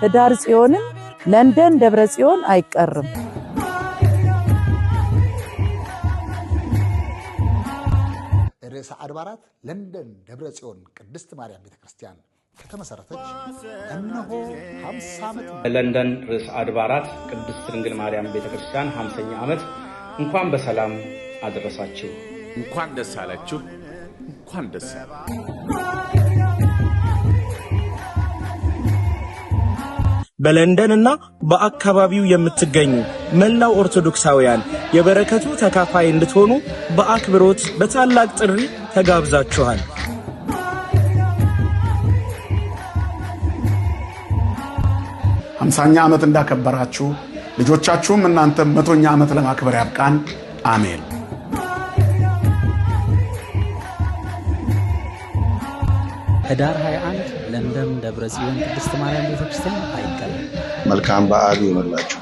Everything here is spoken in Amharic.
ህዳር ጽዮንም ለንደን ደብረ ጽዮን አይቀርም። ርዕሰ አድባራት ለንደን ደብረ ጽዮን ቅድስት ማርያም ቤተክርስቲያን ከተመሰረተች እነሆ 50 ዓመት። ለንደን ርዕሰ አድባራት ቅድስት ድንግል ማርያም ቤተክርስቲያን 50ኛ ዓመት እንኳን በሰላም አደረሳችሁ። እንኳን ደስ አላችሁ። እንኳን ደስ በለንደንና በአካባቢው የምትገኙ መላው ኦርቶዶክሳውያን የበረከቱ ተካፋይ እንድትሆኑ በአክብሮት በታላቅ ጥሪ ተጋብዛችኋል። 50ኛ ዓመት እንዳከበራችሁ ልጆቻችሁም እናንተም 100ኛ ዓመት ለማክበር ያብቃን። አሜን። ህዳር 21 ለንደን ደብረ ጽዮን ቅድስት ማርያም ቤተክርስቲያን አይቀርም። መልካም በዓል ይሁንላችሁ።